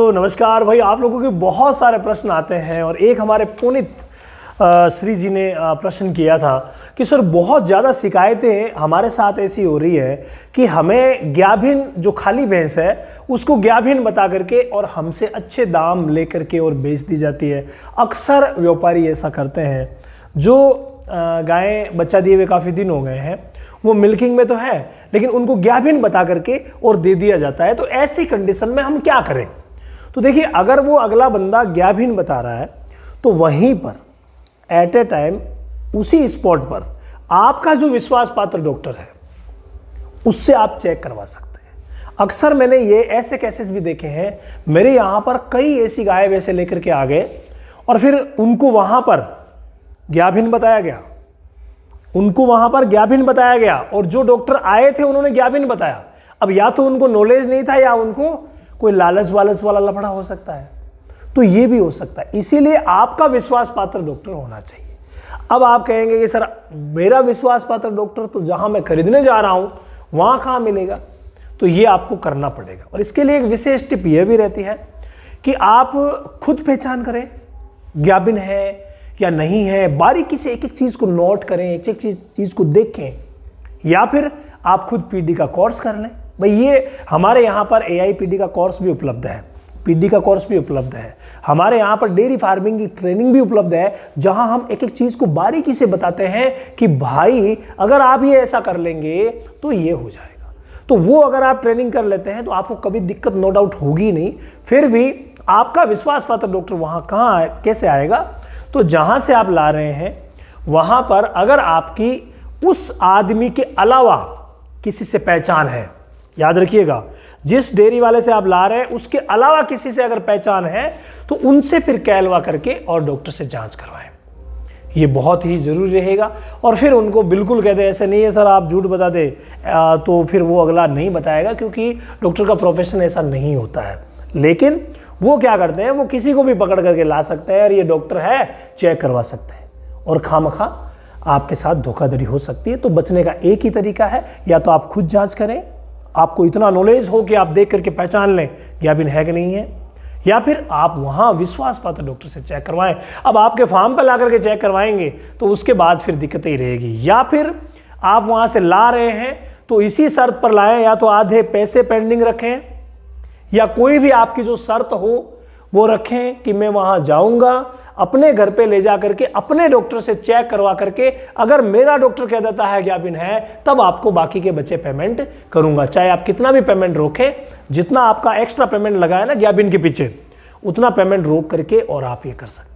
तो नमस्कार भाई, आप लोगों के बहुत सारे प्रश्न आते हैं और एक हमारे पुनीत श्री जी ने प्रश्न किया था कि सर बहुत ज़्यादा शिकायतें हमारे साथ ऐसी हो रही है कि हमें ग्याभिन जो खाली भैंस है उसको ग्याभिन बता करके और हमसे अच्छे दाम ले करके और बेच दी जाती है। अक्सर व्यापारी ऐसा करते हैं। जो गायें बच्चा दिए हुए काफ़ी दिन हो गए हैं, वो मिल्किंग में तो है लेकिन उनको ग्याभिन बता करके और दे दिया जाता है। तो ऐसी कंडीशन में हम क्या करें? तो देखिए, अगर वो अगला बंदा ग्याभिन बता रहा है तो वहीं पर एट ए टाइम उसी स्पॉट पर आपका जो विश्वास पात्र डॉक्टर है उससे आप चेक करवा सकते हैं। अक्सर मैंने ये ऐसे केसेस भी देखे हैं, मेरे यहाँ पर कई ऐसी गाय वैसे लेकर के आ गए और फिर उनको वहाँ पर ग्याभिन बताया गया, और जो डॉक्टर आए थे उन्होंने ग्याभिन बताया। अब या तो उनको नॉलेज नहीं था या उनको कोई लालच वाला लफड़ा हो सकता है, तो ये भी हो सकता है। इसीलिए आपका विश्वास पात्र डॉक्टर होना चाहिए। अब आप कहेंगे कि सर मेरा विश्वास पात्र डॉक्टर तो जहां मैं खरीदने जा रहा हूं वहां कहां मिलेगा? तो ये आपको करना पड़ेगा और इसके लिए एक विशेष टिप यह भी रहती है कि आप खुद पहचान करें ग्याभिन है या नहीं है। बारीकी से एक एक चीज को नोट करें, एक एक चीज को देखें, या फिर आप खुद पीडी का कोर्स कर लें। भाई ये हमारे यहाँ पर AIPD का कोर्स भी उपलब्ध है, PD का कोर्स भी उपलब्ध है। हमारे यहाँ पर डेयरी फार्मिंग की ट्रेनिंग भी उपलब्ध है, जहाँ हम एक एक चीज़ को बारीकी से बताते हैं कि भाई अगर आप ये ऐसा कर लेंगे तो ये हो जाएगा। तो वो अगर आप ट्रेनिंग कर लेते हैं तो आपको कभी दिक्कत नो डाउट होगी नहीं। फिर भी आपका विश्वास पात्र डॉक्टर वहाँ कहाँ कैसे आएगा? तो जहाँ से आप ला रहे हैं वहाँ पर अगर आपकी उस आदमी के अलावा किसी से पहचान है, याद रखिएगा, जिस डेयरी वाले से आप ला रहे हैं उसके अलावा किसी से अगर पहचान है तो उनसे फिर कहलवा करके और डॉक्टर से जांच करवाएं। ये बहुत ही ज़रूरी रहेगा। और फिर उनको बिल्कुल कह दे ऐसे नहीं है सर आप झूठ बता दे, तो फिर वो अगला नहीं बताएगा, क्योंकि डॉक्टर का प्रोफेशन ऐसा नहीं होता है। लेकिन वो क्या करते हैं, वो किसी को भी पकड़ करके ला सकते हैं और ये डॉक्टर है चेक करवा सकते हैं और खामखा आपके साथ धोखाधड़ी हो सकती है। तो बचने का एक ही तरीका है, या तो आप खुद जांच करें, आपको इतना नॉलेज हो कि आप देख करके पहचान लें ग्याभिन है कि नहीं है, या फिर आप वहाँ विश्वास पात्र डॉक्टर से चेक करवाएं। अब आपके फार्म पर ला करके चेक करवाएंगे तो उसके बाद फिर दिक्कतें ही रहेगी। या फिर आप वहाँ से ला रहे हैं तो इसी शर्त पर लाएं, या तो आधे पैसे पेंडिंग रखें या कोई भी आपकी जो शर्त हो वो रखें कि मैं वहाँ जाऊँगा, अपने घर पे ले जा करके अपने डॉक्टर से चेक करवा करके अगर मेरा डॉक्टर कह देता है ग्याभिन है तब आपको बाकी के बचे पेमेंट करूँगा। चाहे आप कितना भी पेमेंट रोकें, जितना आपका एक्स्ट्रा पेमेंट लगा है ना ग्याभिन के पीछे, उतना पेमेंट रोक करके और आप ये कर सकते हैं।